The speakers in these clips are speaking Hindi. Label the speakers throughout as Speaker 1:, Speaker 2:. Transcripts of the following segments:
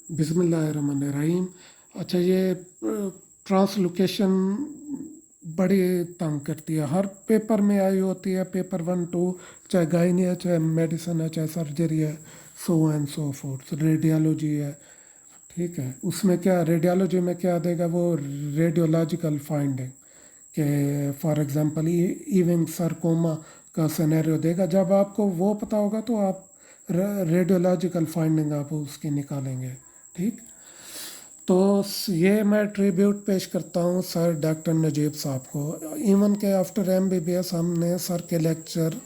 Speaker 1: बिस्मिल्लाहिर्रहमानिर्रहीम। अच्छा, ये ट्रांसलोकेशन बड़ी तंग करती है, हर पेपर में आई होती है, पेपर 1 2, चाहे गायनी है, चाहे मेडिसिन है, चाहे सर्जरी है, so and so fourth, radiology है। ठीक है, उसमें क्या रेडियोलॉजी में क्या देगा वो, रेडियोलॉजिकल फाइंडिंग के फॉर एग्जांपल इविंग सरकोमा का सिनेरियो देगा। जब आपको वो पता होगा तो आप रेडियोलॉजिकल फाइंडिंग आप उसकी निकालेंगे। ठीक, तो ये मैं ट्रिब्यूट पेश करता हूँ सर डॉक्टर नजीब साहब को। इवन के आफ्टर एमबीबीएस हमने सर के लेक्चर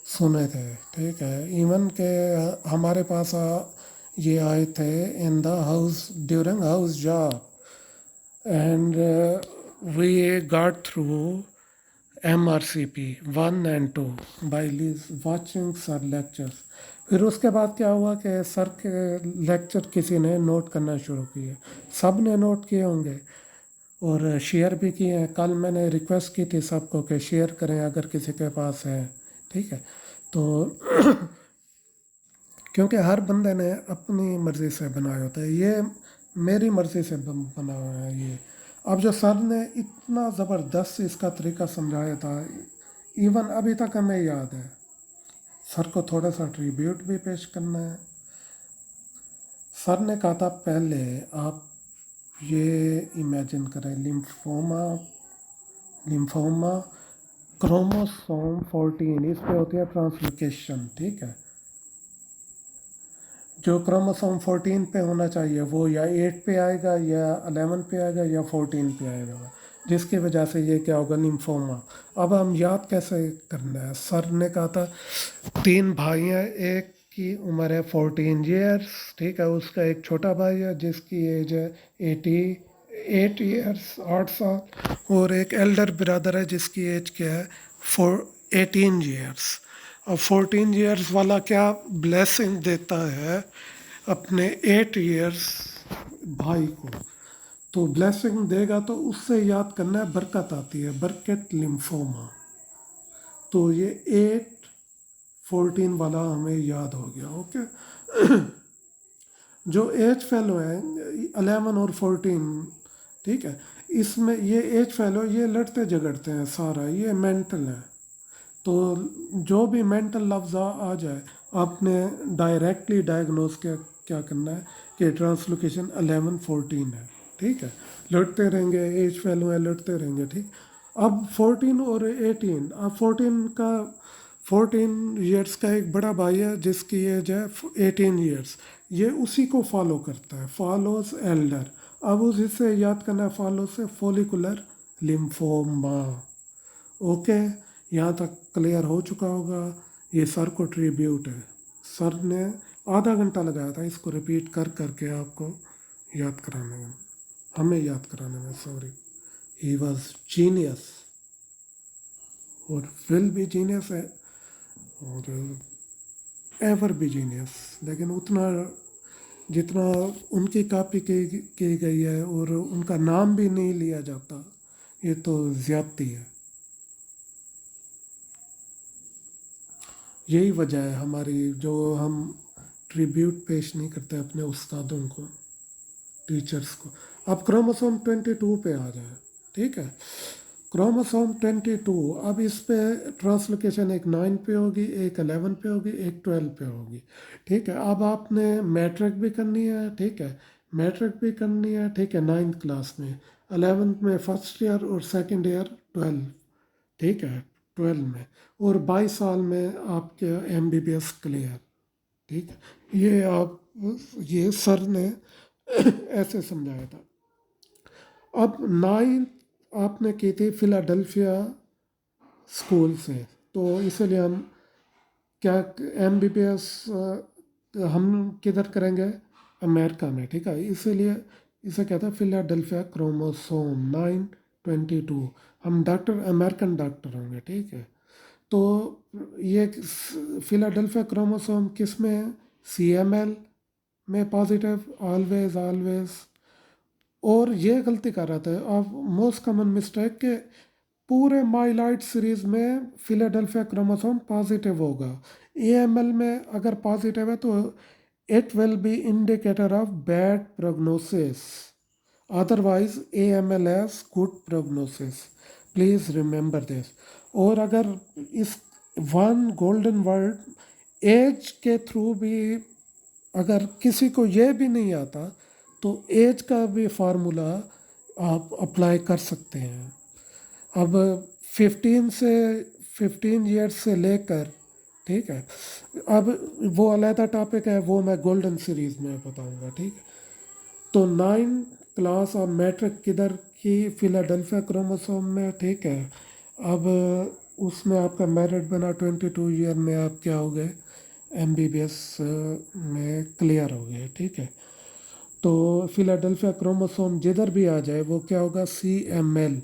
Speaker 1: सुने थे। ठीक है, इवन के हमारे पास ये आए थे in the house during house job, and we got through MRCP 1 and 2 by watching sir lectures. फिर उसके बाद क्या हुआ कि सर के लेक्चर किसी ने नोट करना शुरू किए, सब ने नोट किए होंगे और शेयर भी किए हैं। कल मैंने रिक्वेस्ट की थी सबको कि शेयर करें अगर किसी के पास है। ठीक है, तो क्योंकि हर बंदे ने अपनी मर्ज़ी से बनाया होता है, ये मेरी मर्ज़ी से बना हुआ है ये। अब जो सर ने इतना ज़बरदस्त इसका तरीका समझाया था, इवन अभी तक हमें याद है। सर को थोड़ा सा ट्रिब्यूट भी पेश करना है। सर ने कहा था पहले आप ये इमेजिन करें, लिम्फोमा, लिम्फोमा क्रोमोसोम 14, इस पे होती है ट्रांसलोकेशन। ठीक है, जो क्रोमोसोम 14 पे होना चाहिए वो या 8 पे आएगा, या 11 पे आएगा, या 14 पे आएगा, जिसकी वजह से ये क्या होगा, लिम्फोमा। अब हम याद कैसे करना है, सर ने कहा था 3 भाई हैं, एक की उम्र है 14 ईयर्स। ठीक है, उसका एक छोटा भाई है जिसकी एज है 88 ईयर्स, 8 साल, और एक एल्डर ब्रदर है जिसकी एज क्या है 18 ईयर्स। अब 14 ईयर्स वाला क्या ब्लेसिंग देता है अपने 8 ईयर्स भाई को, तो ब्लेसिंग देगा तो उससे याद करना है, बरकत आती है, बरकत लिम्फोमा। तो ये 8 14 वाला हमें याद हो गया। ओके, जो एज फेलो है 11 और 14, ठीक है, इसमें ये एज फेलो ये लड़ते झगड़ते हैं सारा, ये मेंटल है। तो जो भी मेंटल लफ्ज़ आ जाए, आपने डायरेक्टली डायग्नोस क्या क्या करना है कि ट्रांसलोकेशन 11 14 है। ठीक है, लड़ते रहेंगे, एज फेलो है, लड़ते रहेंगे। ठीक, अब 14 और 18, अब 14 ईयर्स का एक बड़ा भाई है जिसकी एज है 18 ईयर्स, ये उसी को फॉलो करता है, फॉलोज एल्डर। अब उसी से याद करना है, फॉलो से फोलिकुलर लिम्फोमा। ओके, यहाँ तक क्लियर हो चुका होगा। ये सर को ट्रिब्यूट है, सर ने आधा घंटा लगाया था इसको रिपीट कर करके आपको याद कराने में, हमें याद कराने में, सॉरी। ही वॉज जीनियस और विल भी जीनियस है और एवर भी जीनियस, लेकिन उतना जितना उनकी कॉपी की गई है और उनका नाम भी नहीं लिया जाता, ये तो ज़्यादती है। यही वजह है हमारी, जो हम ट्रिब्यूट पेश नहीं करते अपने उस्तादों को, टीचर्स को। अब क्रोमोसोम 22 पे आ जाए। ठीक है, क्रोमोसोम 22, अब इस पे ट्रांसलोकेशन एक 9 पे होगी, एक 11 पे होगी, एक 12 पे होगी। ठीक है, अब आपने मैट्रिक भी करनी है। ठीक है, मैट्रिक भी करनी है। ठीक है, 9th क्लास में, 11th में फर्स्ट ईयर और सेकंड ईयर 12। ठीक है, 12 में, और 22 साल में आपके MBBS क्लियर। ठीक है, ये आप, ये सर ने ऐसे समझाया था। अब 9th आपने की थी फिलाडेल्फिया स्कूल से, तो इसलिए हम क्या MBBS हम किधर करेंगे, अमेरिका में। ठीक है, इसीलिए इसे कहता है फिलाडेल्फिया क्रोमोसोम 922। हम डॉक्टर, अमेरिकन डॉक्टर होंगे। ठीक है, तो ये फिलाडेल्फिया क्रोमोसोम किस में है, CML में पॉजिटिव, ऑलवेज ऑलवेज। और ये गलती कर रहा था अब, मोस्ट कॉमन मिस्टेक के पूरे माइलॉइड सीरीज में फिलाडेल्फिया क्रोमोसोम पॉजिटिव होगा। AML में अगर पॉजिटिव है तो it will be indicator of bad prognosis. Otherwise AML has good prognosis. Please remember this. और अगर इस वन गोल्डन वर्ड एज के थ्रू भी अगर किसी को ये भी नहीं आता तो एज का भी फार्मूला आप अप्लाई कर सकते हैं। अब 15 ईयर्स से लेकर, ठीक है, अब वो अलहदा टॉपिक है, वो मैं गोल्डन सीरीज में बताऊंगा, ठीक है। तो 9 क्लास ऑफ मैट्रिक किधर की, फिलाडेल्फिया क्रोमोसोम में, ठीक है। अब उसमें आपका मेरिट बना 22 ईयर में आप क्या हो गए, एमबीबीएस में क्लियर हो गए, ठीक है। तो फिलाडेल्फिया क्रोमोसोम जिधर भी आ जाए वो क्या होगा, CML,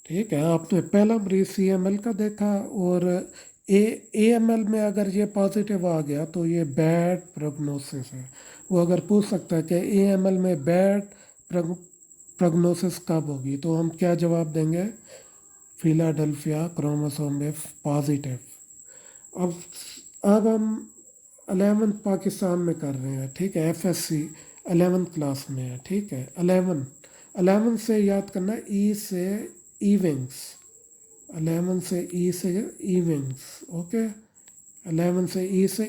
Speaker 1: ठीक है। आपने पहला मरीज CML का देखा, और AML में अगर ये पॉजिटिव आ गया तो ये बैड प्रोग्नोसिस है। वो अगर पूछ सकता है कि AML में बैड प्रोग्नोसिस कब होगी, तो हम क्या जवाब देंगे, फिलाडेल्फिया क्रोमोसोम में पॉजिटिव। अब अब हम 11th पाकिस्तान में कर रहे हैं, ठीक है, FSC 11th क्लास में है, ठीक है। 11 से याद करना, ई से इविंग्स, 11 से ई से इविंग्स, ओके। 11 से ई से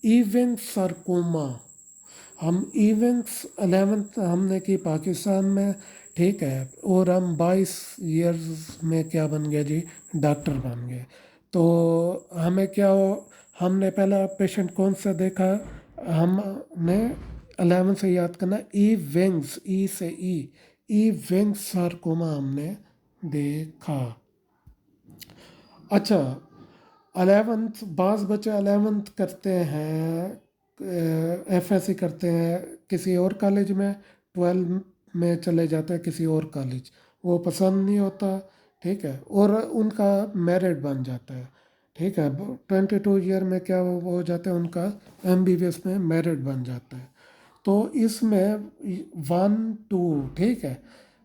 Speaker 1: इविंग सार्कोमा। हम इविंग्स 11th हमने की पाकिस्तान में, ठीक है, और हम 22 ईयर्स में क्या बन गए जी, डॉक्टर बन गए। तो हमें क्या हो, हमने पहला पेशेंट कौन सा देखा, हमने 11 से याद करना, ई विंग्स, ई से ई विंग्स सार्कोमा हमने देखा। अच्छा, 11th बाज़ बच्चे 11th करते हैं, FSC करते हैं किसी और कॉलेज में, 12 में चले जाते हैं किसी और कॉलेज, वो पसंद नहीं होता, ठीक है, और उनका मेरिट बन जाता है, ठीक है। 22 ईयर में क्या वो हो जाता है, उनका MBBS में मेरिट बन जाता है। तो इसमें 1 2, ठीक है,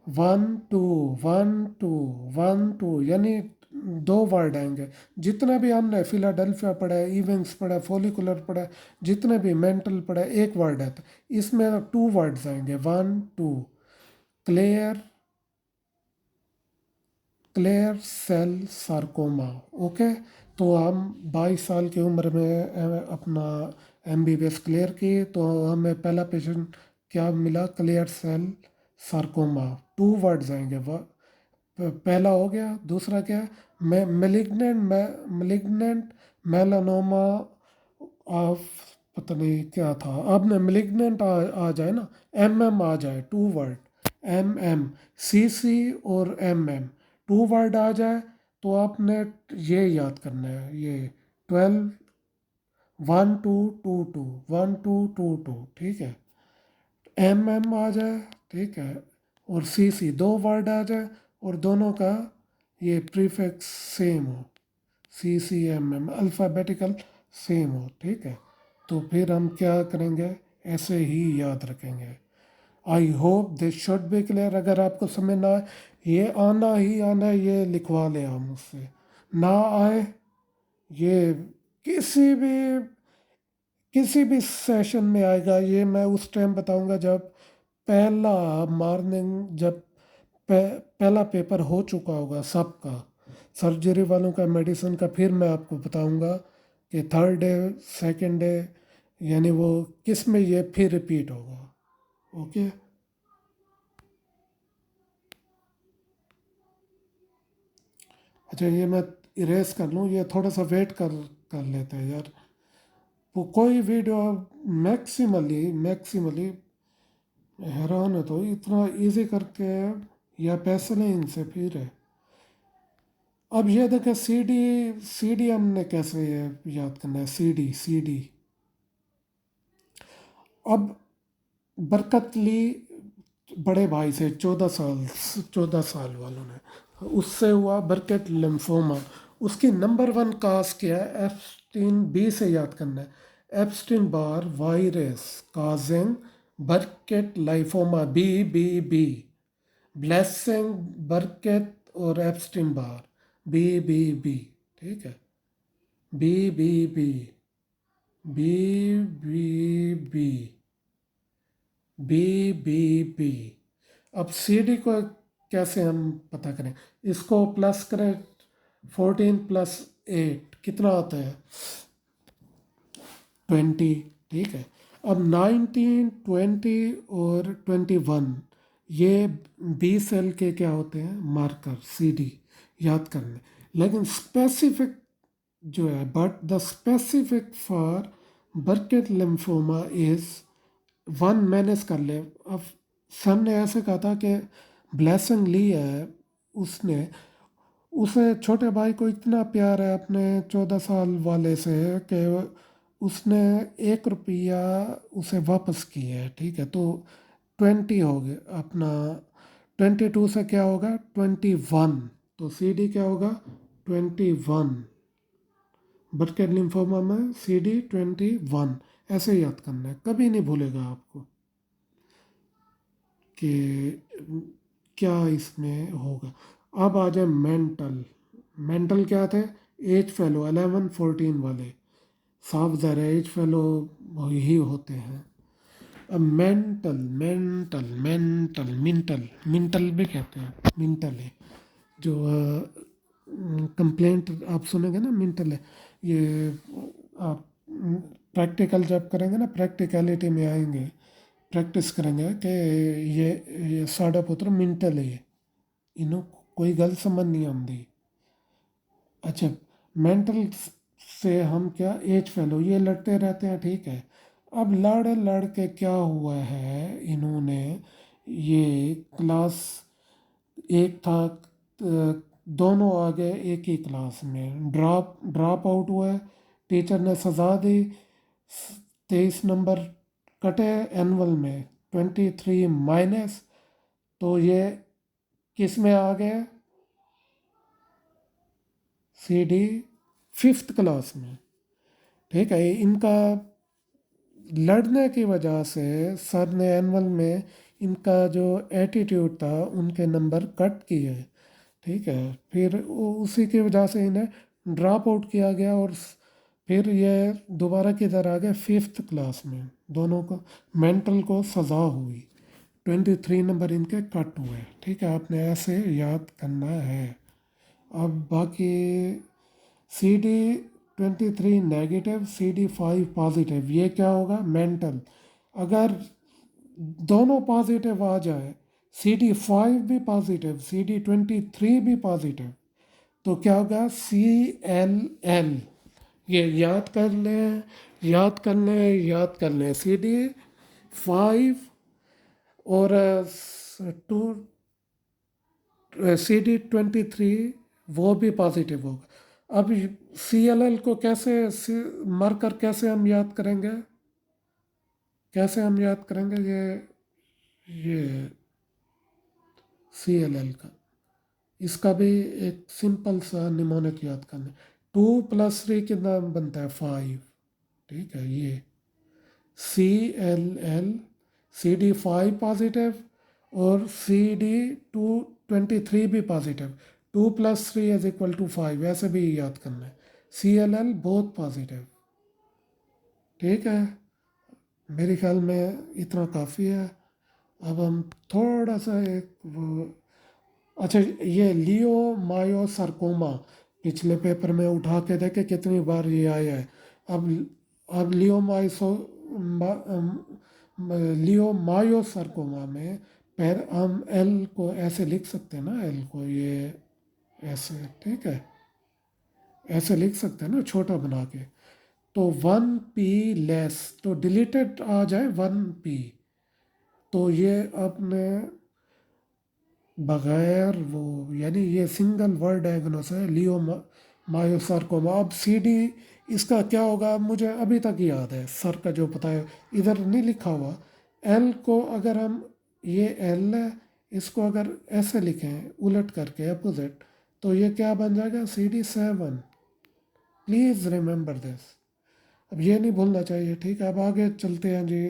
Speaker 1: 1 2 1 2 1 2, यानी दो वर्ड आएंगे। जितना भी हमने फिलाडेल्फिया पढ़ा है, इविंग्स पढ़ा है, फोलिकुलर पढ़ा है, जितने भी मेंटल पढ़ा है, एक वर्ड है, तो इसमें 2 वर्ड्स आएंगे, 1 2, clear clear cell sarcoma, okay. तो हम 22 साल की उम्र में अपना MBBS क्लियर की, तो हमें पहला पेशेंट क्या मिला, क्लियर सेल सार्कोमा। 2 वर्ड्स आएंगे, पहला हो गया, दूसरा क्या है, मेलिग्नेंट मेलानोमा ऑफ, पता नहीं क्या था, अब ना मेलिग्नेंट आ जाए ना, आ जाए, 2 वर्ड, CC और MM 2 वर्ड आ जाए, तो आपने ये याद करना है, ये 12 1222 1222, ठीक है। आ जाए, ठीक है, और CC 2 वर्ड आ जाए, और दोनों का ये प्रीफिक्स सेम हो, CCM अल्फ़ाबेटिकल सेम हो, ठीक है। तो फिर हम क्या करेंगे, ऐसे ही याद रखेंगे। आई hope this should B clear. अगर आपको समझ ना आए, ये आना ही आना है, ये लिखवा ले हम मुझसे, ना आए ये किसी भी सेशन में आएगा, ये मैं उस टाइम बताऊंगा जब पहला मॉर्निंग, जब पहला पेपर हो चुका होगा सबका, सर्जरी वालों का, मेडिसिन का, फिर मैं आपको बताऊंगा कि 3rd डे, 2nd डे, यानी वो किस में ये फिर रिपीट होगा, ओके। अच्छा, ये मैं इरेज कर लूँ, ये थोड़ा सा वेट कर लेते हैं यार। वो कोई वीडियो मैक्सिमली हैरान है, तो इतना इजी करके, या पैसे नहीं इनसे फिर है। अब ये देखें, सी डी हमने कैसे याद करना है, सी डी। अब बरकत ली बड़े भाई से, 14 साल वालों ने, उससे हुआ बरकत लिम्फोमा। उसकी नंबर 1 काज क्या है, एप्स्टीन, से याद करना है, एप्स्टीन बार वायरस काजिंग बरकत लाइफोमा, बी। ब्लेसिंग, बरकत और एप्स्टीन बार, बी, ठीक है, B. B B B B B B. अब सी डी को कैसे हम पता करें? इसको प्लस करें, 14 + 8 कितना आता है? 20। ठीक है। अब 19, 20 और 21 ये बी सेल के क्या होते हैं? मार्कर, सी डी याद करने। लेकिन स्पेसिफिक जो है, but the specific for Burkitt lymphoma is 1 manage कर ले। अब सर ने ऐसे कहा था कि ब्लेसिंग ली है उसने, उसे छोटे भाई को इतना प्यार है अपने 14 साल वाले से कि उसने 1 रुपया उसे वापस किया है। ठीक है, तो 20 हो गया अपना। 22 से क्या होगा? 21। तो सी डी क्या होगा? 21। बर्केट लिम्फोमा में सी डी 21। ऐसे याद करना है, कभी नहीं भूलेगा आपको कि क्या इसमें होगा। अब आ जाए मेंटल। मेंटल क्या थे? एज फेलो 11, 14 वाले। साफ ज़ाहिर है एज फेलो ही होते हैं। अब मेंटल मेंटल मेंटल मिंटल मिंटल भी कहते हैं, मिंटल है जो कंप्लेंट आप सुनेंगे ना, मिंटल है ये। आप प्रैक्टिकल जब करेंगे ना, प्रैक्टिकलिटी में आएंगे, प्रैक्टिस करेंगे कि ये साढ़ा पुत्र मिंटल है, इन्हों कोई गल समझ नहीं आती। अच्छा, मेंटल से हम क्या, एज फेलो ये लड़ते रहते हैं। ठीक है। अब लड़ लड़ के क्या हुआ है, इन्होंने ये क्लास एक था, दोनों आ गए एक ही क्लास में, ड्रॉप ड्रॉप आउट हुआ है। टीचर ने सजा दी, 23 नंबर कटे एनुअल में, 23 माइनस। तो ये किस में आ गए? सी डी 5th क्लास में। ठीक है। इनका लड़ने की वजह से सर ने एनुअल में इनका जो एटीट्यूड था उनके नंबर कट किए। ठीक है। फिर उसी की वजह से इन्हें ड्रॉप आउट किया गया, और फिर ये दोबारा किधर आ गए? 5th क्लास में। दोनों को मेंटल को सज़ा हुई, 23 नंबर इनके कट हुए। ठीक है, आपने ऐसे याद करना है। अब बाकी C D 23 negative, C D 5 positive, ये क्या होगा? मेंटल। अगर दोनों पॉजिटिव आ जाए, सी डी 5 भी पॉजिटिव, सी डी 23 भी पॉजिटिव, तो क्या होगा? C L L. ये याद कर लें, याद कर लें, याद कर लें। सी डी 5 और टू, सी डी 23 वो भी पॉजिटिव होगा। अब सी एल एल को कैसे मार्कर कैसे हम याद करेंगे? कैसे हम याद करेंगे ये सी एल एल का? इसका भी एक सिंपल सा निमोनिक याद करना है। 2 + 3 कितना बनता है? 5। ठीक है। ये C L L, C D 5 positive और सी डी 23 भी पॉजिटिव। 2 + 3 = 5, ऐसे भी याद करना है। सी एल एल बहुत पॉजिटिव। ठीक है, मेरे ख्याल में इतना काफ़ी है। अब हम थोड़ा सा एक वो, अच्छा, ये लियो मायो सरकोमा पिछले पेपर में उठा के देखे कितनी बार ये आया है। अब अब लियो मायो सरकोमा में पैर हम एल को ऐसे लिख सकते हैं ना, एल को ये ऐसे। ठीक है, ऐसे लिख सकते हैं ना, छोटा बना के। तो 1p लेस, तो डिलीटेड आ जाए 1p। तो ये अपने बगैर वो, यानी ये सिंगल वर्ड डायग्नोस है, लियो मायोसार्कोमा। अब सी डी इसका क्या होगा? मुझे अभी तक याद है, सर का जो पता है इधर नहीं लिखा हुआ। एल को अगर हम, ये एल है, इसको अगर ऐसे लिखें उलट करके अपोजिट, तो ये क्या बन जाएगा? C D 7। Please remember this. अब ये नहीं भूलना चाहिए। ठीक है, अब आगे चलते हैं जी।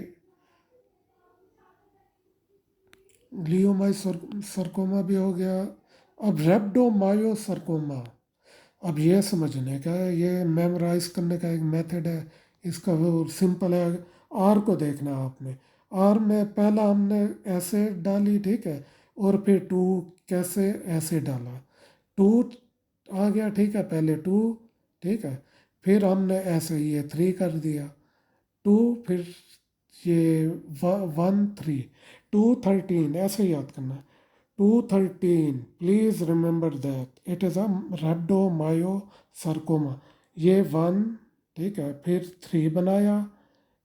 Speaker 1: सरकोमा भी हो गया। अब रेप्डोमायोसarcoma। अब ये समझने का, ये मेमोराइज करने का एक मेथड है, इसका वो सिंपल है। आर को देखना है आपने। आर में पहला हमने ऐसे डाली, ठीक है, और फिर टू कैसे ऐसे डाला, टू आ गया, ठीक है, पहले टू, ठीक है, फिर हमने ऐसे ये थ्री कर दिया, टू, फिर ये वन थ्री, 213 ऐसे याद करना है। 213, please remember that it is a rhabdomyosarcoma। ये वन, ठीक है, फिर थ्री बनाया,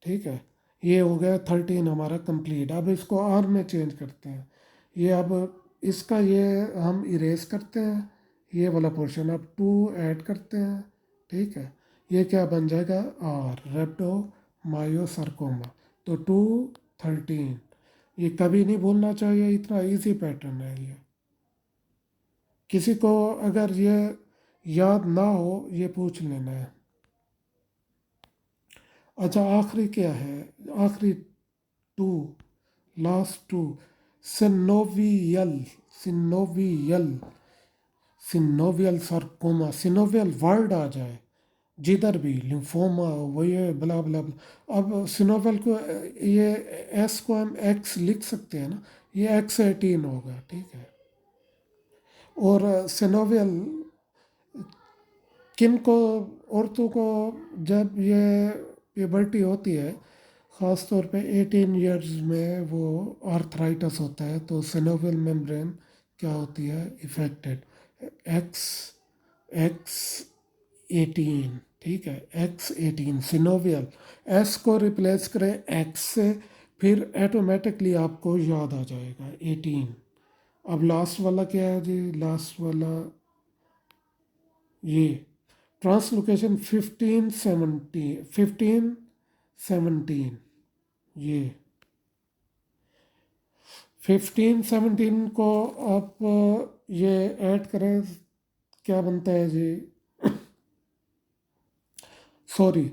Speaker 1: ठीक है, ये हो गया 13 हमारा कंप्लीट। अब इसको आर में चेंज करते हैं। ये अब इसका ये हम इरेज करते हैं, ये वाला पोर्शन, अब टू ऐड करते हैं, ठीक है, ये क्या बन जाएगा, आर रेप्टोमायोसार्कोमा। तो 213, ये कभी नहीं भूलना चाहिए, इतना इजी पैटर्न है ये। किसी को अगर ये याद ना हो ये पूछ लेना है। अच्छा, आखिरी क्या है, आखिरी two, last two, synovial, synovial, synovial sarcoma, synovial word आ जाए जिधर भी, लिम्फोमा वो ये बला बला बला। अब सिनोवियल को ये एस को हम एक्स लिख सकते हैं ना, ये X18 होगा, ठीक है। और सिनोवियल किन को, औरतों को जब ये प्यूबर्टी होती है, ख़ास तौर पे 18 इयर्स में वो आर्थराइटिस होता है, तो सिनोवियल मेम्ब्रेन क्या होती है, इफेक्टेड, एक्स एक्स 18, ठीक है, X18 सिनोवियल। एस को रिप्लेस करें एक्स से, फिर ऑटोमेटिकली आपको याद आ जाएगा 18। अब लास्ट वाला क्या है जी, लास्ट वाला ये ट्रांसलोकेशन 1517, ये 1517 को आप ये ऐड करें, क्या बनता है जी, सॉरी,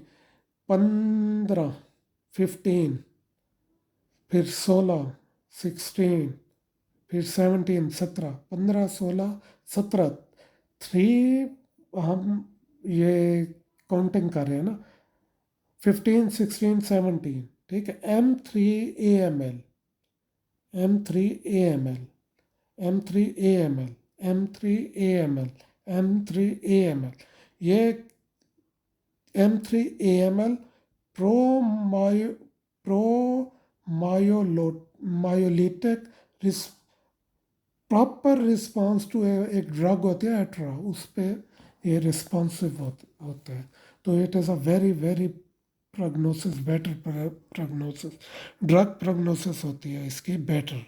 Speaker 1: 15, 15, फिर 16, 16, फिर 17, 17, 15, 16, 17, थ्री, हम ये काउंटिंग कर रहे हैं ना, 15, 16, 17, ठीक है, M3AML, M3AML, M3AML, M3AML, M3AML, ये M3AML प्रोमायो प्रोमायोलिटिक प्रॉपर रिस्पॉन्स टू एक ड्रग होती है एट्रा, उस पर ये रिस्पॉन्सिव होता है। तो it is a very very prognosis, better prognosis, drug prognosis होती है इसकी बेटर,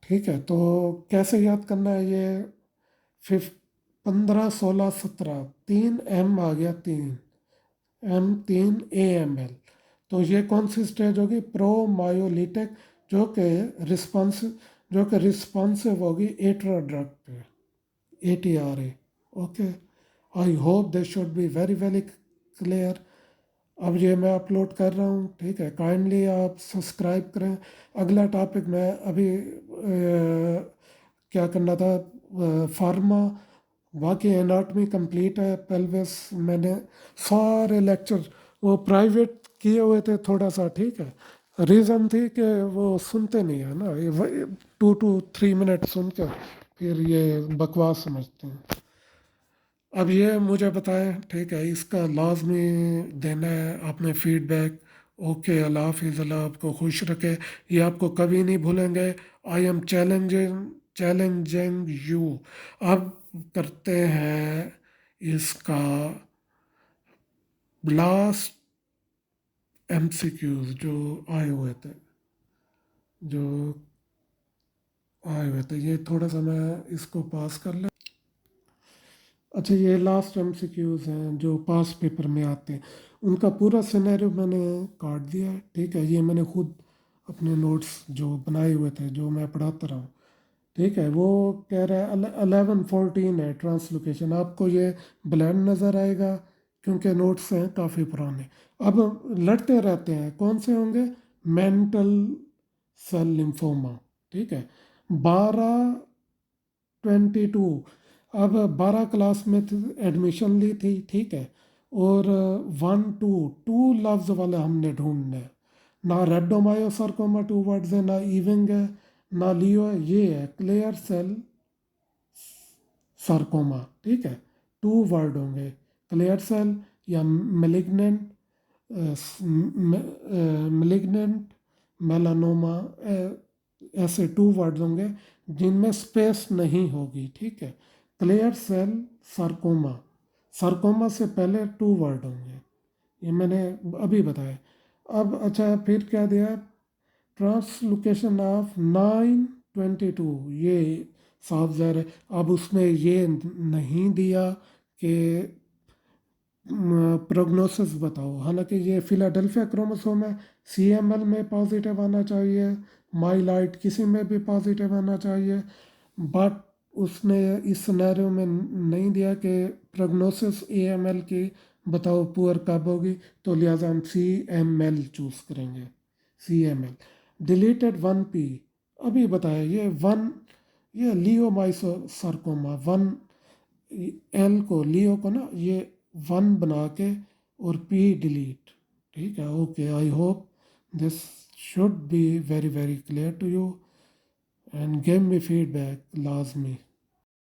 Speaker 1: ठीक है। तो कैसे याद करना है ये, 15, 16, 17, 3 M आ गया, 3 M3AML। तो ये कौन सी स्टेज होगी, प्रोमायोलिटिक, जो कि रिस्पॉन्स जो कि रिस्पॉन्सिव होगी एट्रा ड्रग पे, ATRA। Okay, I hope this should be very very clear. अब ये मैं अपलोड कर रहा हूँ, ठीक है, काइंडली आप सब्सक्राइब करें। अगला टॉपिक मैं अभी क्या करना था, फार्मा, बाकी एनाटमी कंप्लीट है, पेल्विस मैंने सारे लेक्चर वो प्राइवेट किए हुए थे थोड़ा सा, ठीक है। रीज़न थी कि वो सुनते नहीं है ना, ये 2 to 3 मिनट सुन कर फिर ये बकवास समझते हैं। अब ये मुझे बताएं, ठीक है, इसका लाजमी देना है आपने फीडबैक। ओके, अल्लाह हाफिज़, अल्लाह आपको खुश रखे, ये आपको कभी नहीं भूलेंगे। I am challenging you. अब करते हैं इसका लास्ट MCQs जो आए हुए थे, जो आए हुए थे, ये थोड़ा सा मैं इसको पास कर ले। अच्छा, ये लास्ट MCQs हैं जो पास पेपर में आते हैं, उनका पूरा सिनेरियो मैंने काट दिया है, ठीक है। ये मैंने खुद अपने नोट्स जो बनाए हुए थे, जो मैं पढ़ाता रहा हूँ, ठीक है। वो कह रहा है 11-14 है ट्रांसलोकेशन, आपको ये ब्लैंड नज़र आएगा क्योंकि नोट्स हैं काफ़ी पुराने। अब लड़ते रहते हैं, कौन से होंगे, मेंटल सेल लिम्फोमा, ठीक है, 12-22। अब 12 क्लास में एडमिशन ली थी, ठीक है, और 1 2 लफ्ज वाले हमने ढूंढने हैं। ना रेडोमायोसार्कोमा 2 वर्ड्स है, ना इविंग है, ना लियो है, ये है क्लियर सेल सार्कोमा। ठीक है, 2 वर्ड होंगे, क्लियर सेल या मेलिग्नेंट, मेलिग्नेंट मेलानोमा, ऐसे 2 वर्ड होंगे जिनमें स्पेस नहीं होगी। ठीक है, क्लियर सेल सार्कोमा, सार्कोमा से पहले 2 वर्ड होंगे, ये मैंने अभी बताया। अब अच्छा फिर क्या दिया है, ट्रांसलोकेशन ऑफ 922, ये साफ ज़ाहिर है। अब उसमें ये नहीं दिया कि प्रोग्नोसिस बताओ, हालांकि ये फिलाडेल्फिया क्रोमोसोम है, सीएमएल में पॉजिटिव आना चाहिए, माइलाइट किसी में भी पॉजिटिव आना चाहिए, बट उसने इस सिनेरियो में नहीं दिया कि प्रोग्नोसिस एएमएल की बताओ पुअर कब होगी, तो लिहाजा हम सीएमएल चूज करेंगे, सीएमएल। डिलीटेड 1p, अभी बताया ये ये लियोमाइसो सार्कोमा 1, एल को लियो को ना ये 1 बना के और पी डिलीट। ठीक है, okay, I hope this should be very very clear to you, and give me feedback lazmi.